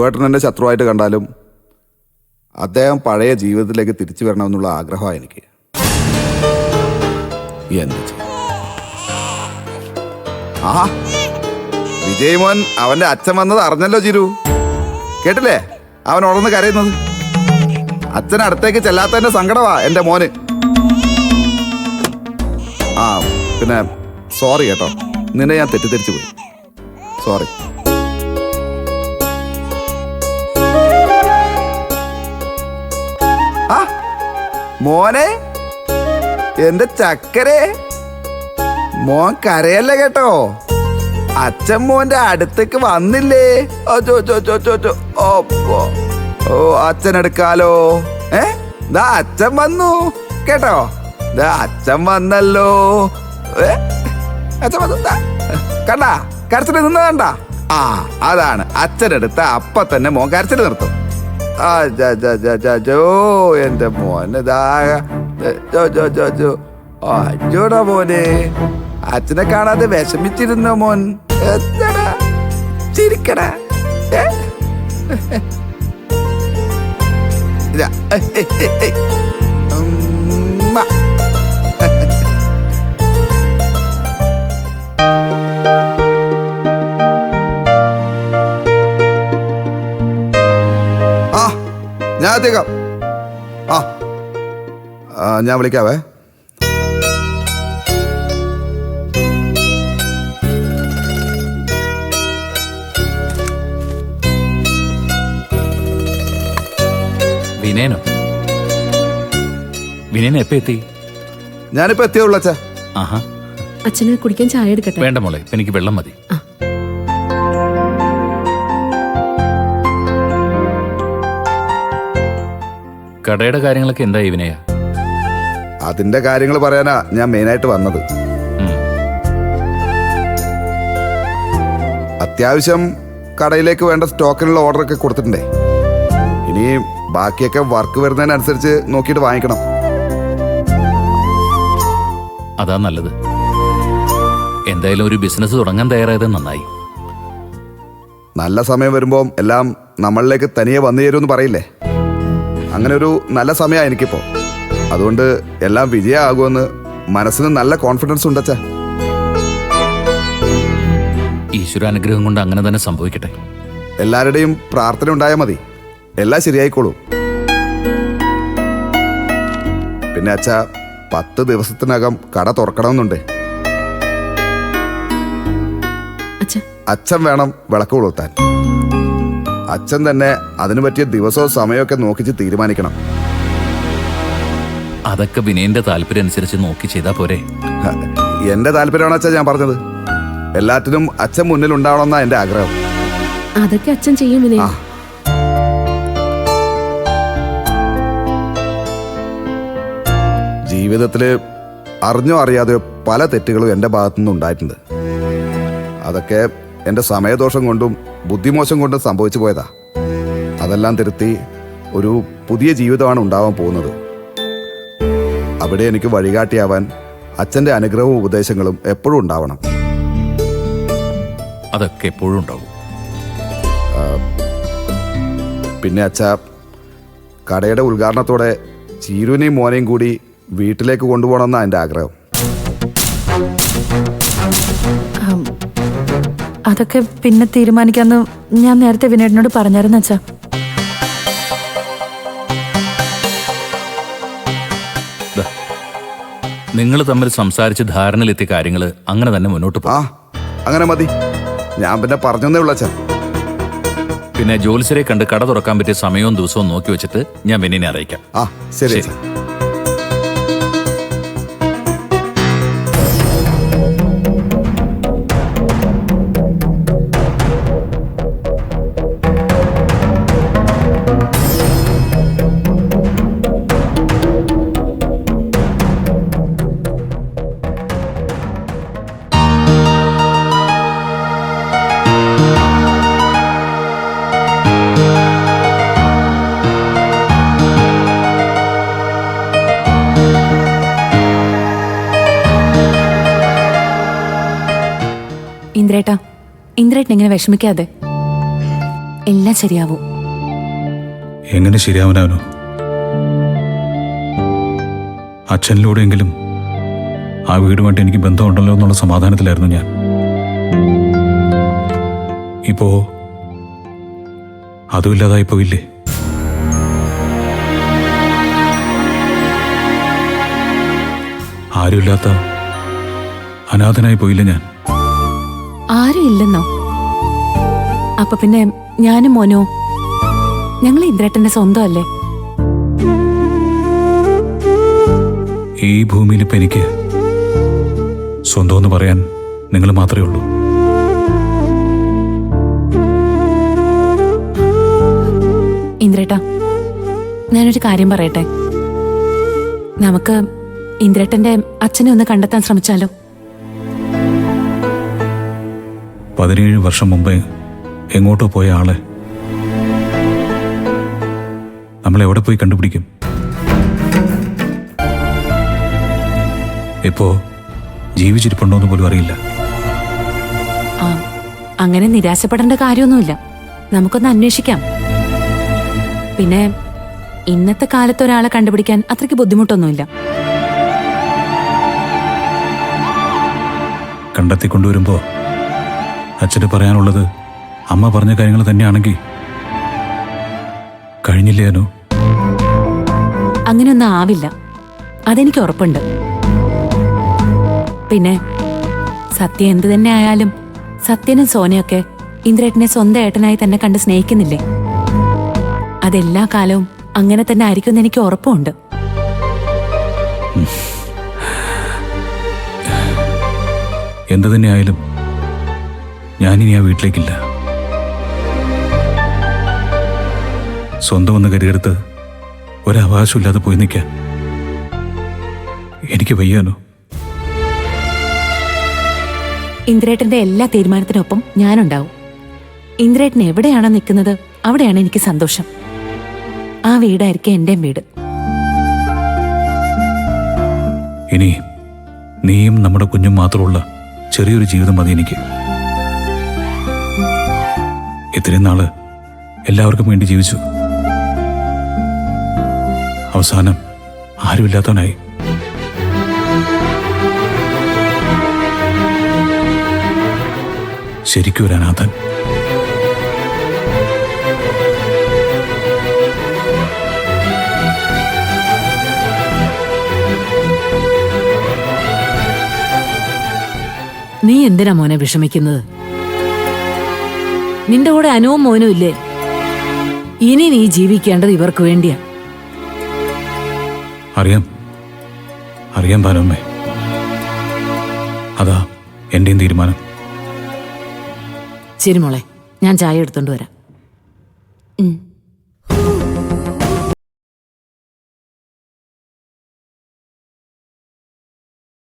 ധ്രുവേട്ടൻ എന്നെ ശത്രുവായിട്ട് കണ്ടാലും അദ്ദേഹം പഴയ ജീവിതത്തിലേക്ക് തിരിച്ചു വരണമെന്നുള്ള ആഗ്രഹമാണ് എനിക്ക്. എന്ത് ചെയ്യും? ആഹാ, വിജയ് മോൻ അവന്റെ അച്ഛൻ വന്നത് അറിഞ്ഞല്ലോ ചിരു. കേട്ടില്ലേ അവൻ ഉടന്ന് കരയുന്നത്? അച്ഛൻ അടുത്തേക്ക് ചെല്ലാത്തതിന്റെ സങ്കടമാ എന്റെ മോന്. ആ പിന്നെ സോറി കേട്ടോ, നിന്നെ ഞാൻ തെറ്റിദ്ധരിച്ചു പോയി. സോറി. ആ മോനെ, എന്റെ ചക്കരെ, മോൻ കരയല്ലേ കേട്ടോ. അച്ഛൻ മോന്റെ അടുത്തേക്ക് വന്നില്ലേ? ഓ അച്ഛൻ എടുക്കാലോ. ദാ അച്ഛൻ വന്നു കേട്ടോ. ദാ അച്ഛൻ വന്നല്ലോ. അച്ഛൻ വന്നു. കണ്ടാ കരച്ചിൽ നിന്ന് കണ്ട? ആ അതാണ് അച്ഛനെടുത്ത അപ്പ തന്നെ മോൻ കരച്ചിൽ നിർത്തും. എന്റെ മോന് അജോടാ മോനെ, അച്ഛനെ കാണാതെ വിഷമിച്ചിരുന്ന മോൻ. ചിരിക്കടാ. ഞാൻ എത്തിക്കാം. ഞാൻ വിളിക്കാവേ. വിനയനോ? വിനയൻ എപ്പോ എത്തി? ഞാനിപ്പോ എത്തിയുള്ളൂ അച്ഛാ. ആഹാ, അച്ഛന് കുടിക്കാൻ ചായ എടുക്കട്ടെ? വേണ്ട മോളെ, എനിക്ക് വെള്ളം മതി. കടയുടെ കാര്യങ്ങളൊക്കെ എന്തായി വിനയ? അതിന്റെ കാര്യങ്ങൾ പറയാനാ ഞാൻ മെയിനായിട്ട് വന്നത്. അത്യാവശ്യം കടയിലേക്ക് വേണ്ട സ്റ്റോക്കിനുള്ള ഓർഡറൊക്കെ കൊടുത്തിട്ടുണ്ടേ. ഇനി ബാക്കിയൊക്കെ വർക്ക് വരുന്നതിനനുസരിച്ച് നോക്കിയിട്ട് വാങ്ങിക്കണം. അതാ നല്ലത്. എന്തായാലും ഒരു ബിസിനസ് തുടങ്ങാൻ തയ്യാറായത് നന്നായി. നല്ല സമയം വരുമ്പോൾ എല്ലാം നമ്മളിലേക്ക് തനിയെ വന്നു ചേരുമെന്ന് പറയില്ലേ, അങ്ങനെ ഒരു നല്ല സമയമാണ് എനിക്കിപ്പോൾ. അതുകൊണ്ട് എല്ലാം വിജയമാകുമെന്ന് മനസ്സിന് നല്ല കോൺഫിഡൻസ് ഉണ്ട് അച്ഛാ. ഈശ്വരാനുഗ്രഹം കൊണ്ട് അങ്ങനെ തന്നെ സംഭവിക്കട്ടെ. എല്ലാവരുടെയും പ്രാർത്ഥന ഉണ്ടായാൽ മതി, എല്ലാം ശരിയായിക്കോളും. പിന്നെ അച്ഛാ, 10 ദിവസത്തിനകം കട തുറക്കണമെന്നുണ്ട്. അച്ഛൻ വേണം വിളക്ക് കൊളുത്താൻ. അച്ഛൻ തന്നെ അതിനു പറ്റിയ ദിവസവും സമയമൊക്കെ നോക്കിച്ച് തീരുമാനിക്കണം. അതൊക്കെ വിനയന്റെ താല്പര്യം അനുസരിച്ച് നോക്കി ചെയ്താ പോരെ? എന്റെ താല്പര്യമാണ് അച്ഛൻ ഞാൻ പറഞ്ഞത്. എല്ലാറ്റിനും അച്ഛൻ മുന്നിൽ ഉണ്ടാവണമെന്നാ എന്റെ ആഗ്രഹം. അതൊക്കെ അച്ഛൻ ചെയ്യും വിനയ. ജീവിതത്തില് അറിഞ്ഞോ അറിയാതെയോ പല തെറ്റുകളും എൻ്റെ ഭാഗത്തുനിന്ന് ഉണ്ടായിട്ടുണ്ട്. അതൊക്കെ എൻ്റെ സമയദോഷം കൊണ്ടും ബുദ്ധിമോശം കൊണ്ടും സംഭവിച്ചു പോയതാ. അതെല്ലാം തിരുത്തി ഒരു പുതിയ ജീവിതമാണ് ഉണ്ടാവാൻ പോകുന്നത്. അവിടെ എനിക്ക് വഴികാട്ടിയാവാൻ അച്ഛൻ്റെ അനുഗ്രഹവും ഉപദേശങ്ങളും എപ്പോഴും ഉണ്ടാവണം. അതൊക്കെ എപ്പോഴും ഉണ്ടാവും. പിന്നെ അച്ഛാ, കടയുടെ ഉദ്ഘാടനത്തോടെ ചീരുവിനെയും മോനെയും കൂടി വീട്ടിലേക്ക് കൊണ്ടുപോകണമെന്നാണ് എൻ്റെ ആഗ്രഹം. അതൊക്കെ പിന്നെ തീരുമാനിക്കാന്ന് ഞാൻ നേരത്തെ വിനേട്ടനോട് പറഞ്ഞായിരുന്നു അച്ഛാ. നിങ്ങൾ തമ്മിൽ സംസാരിച്ച് ധാരണയിലെത്തിയ കാര്യങ്ങൾ അങ്ങനെ തന്നെ മുന്നോട്ട് പോകും. അങ്ങനെ മതി. ഞാൻ പിന്നെ പറഞ്ഞേ ഉള്ളൂ അച്ഛാ. പിന്നെ ജോലിസരെ കണ്ട് കട തുറക്കാൻ പറ്റിയ സമയവും ദിവസവും നോക്കി വെച്ചിട്ട് ഞാൻ വിനയനെ അറിയിക്കാം. ശരി. ഇന്ദ്രേട്ടൻ ഇങ്ങനെ വിഷമിക്കാതെ. എല്ലാം ശരിയാവും. എങ്ങനെ ശരിയാവനാനോ? അച്ഛനിലൂടെയെങ്കിലും ആ വീടുമായിട്ട് എനിക്ക് ബന്ധമുണ്ടല്ലോ എന്നുള്ള സമാധാനത്തിലായിരുന്നു ഞാൻ. ഇപ്പോ അതും ഇല്ലാതായി പോയില്ലേ? ആരുമില്ലാത്ത അനാഥനായി പോയില്ല ഞാൻ. ആരും ഇല്ലെന്നോ? അപ്പൊ പിന്നെ ഞാനും മോനോ? ഞങ്ങൾ ഇന്ദ്രേട്ടന്റെ സ്വന്തം അല്ലേ? ഈ ഭൂമിയിൽ ഇപ്പൊ എനിക്ക് സ്വന്തമെന്ന് പറയാൻ നിങ്ങൾ മാത്രമേ ഉള്ളൂ. ഇന്ദ്രേട്ടാ, ഞാനൊരു കാര്യം പറയട്ടെ. നമുക്ക് ഇന്ദ്രേട്ടന്റെ അച്ഛനെ ഒന്ന് കണ്ടെത്താൻ ശ്രമിച്ചാലോ? 17 വർഷം മുമ്പേ എങ്ങോട്ടോ പോയ ആളെ നമ്മൾ എവിടെ പോയി കണ്ടുപിടിക്കും? ഇപ്പോ ജീവിച്ചിരിപ്പുണ്ടോന്ന് പോലും അറിയില്ല. ആ, അങ്ങനെ നിരാശപ്പെടേണ്ട കാര്യമൊന്നുമില്ല. നമുക്കൊന്ന് അന്വേഷിക്കാം. പിന്നെ ഇന്നത്തെ കാലത്ത് ഒരാളെ കണ്ടുപിടിക്കാൻ അത്രയ്ക്ക് ബുദ്ധിമുട്ടൊന്നുമില്ല. കണ്ടെത്തിക്കൊണ്ടുവരുമ്പോ അച്ഛന് പറയാനുള്ളത് അമ്മ പറഞ്ഞ കാര്യങ്ങൾ തന്നെയാണെങ്കിൽ കഴിഞ്ഞില്ലേനോ? അങ്ങനെയൊന്നും ആവില്ല, അതെനിക്ക് ഉറപ്പുണ്ട്. പിന്നെ സത്യം എന്ത് തന്നെ ആയാലും സത്യനും സോനയൊക്കെ ഇന്ദ്രേട്ടനെ സ്വന്തം ഏട്ടനായി തന്നെ കണ്ട് സ്നേഹിക്കുന്നില്ലേ? അതെല്ലാ കാലവും അങ്ങനെ തന്നെ ആയിരിക്കുമെന്ന് എനിക്ക് ഉറപ്പുണ്ട്. എന്തു തന്നെയായാലും ഞാനിനി ആ വീട്ടിലേക്കില്ല. സ്വന്തം ഒന്ന് കരുതെടുത്ത് ഒരവകാശമില്ലാതെ പോയി നിൽക്കാൻ എനിക്ക് വയ്യാനോ? ഇന്ദ്രേട്ടന്റെ എല്ലാ തീരുമാനത്തിനൊപ്പം ഞാനുണ്ടാവും. ഇന്ദ്രേട്ടൻ എവിടെയാണോ നിൽക്കുന്നത് അവിടെയാണ് എനിക്ക് സന്തോഷം. ആ വീടായിരിക്കും എന്റെയും വീട്. ഇനി നീയും നമ്മുടെ കുഞ്ഞും മാത്രമുള്ള ചെറിയൊരു ജീവിതം മതി എനിക്ക്. ഇത്രയും നാള് എല്ലാവർക്കും വേണ്ടി ജീവിച്ചു. അവസാനം ആരുമില്ലാത്തവനായി. ശരിക്കും ഒരു അനാഥൻ. നീ എന്തിനാ മോനെ വിഷമിക്കുന്നത്? നിന്റെ കൂടെ അനുവും മോനും ഇല്ലേ? ഇനി നീ ജീവിക്കേണ്ടത് ഇവർക്ക് വേണ്ടിയാ. അറിയാം ഭാനുമ്മേ. അതാ എന്റെയും തീരുമാനം. ശരി മോളെ, ഞാൻ ചായ എടുത്തോണ്ട് വരാം.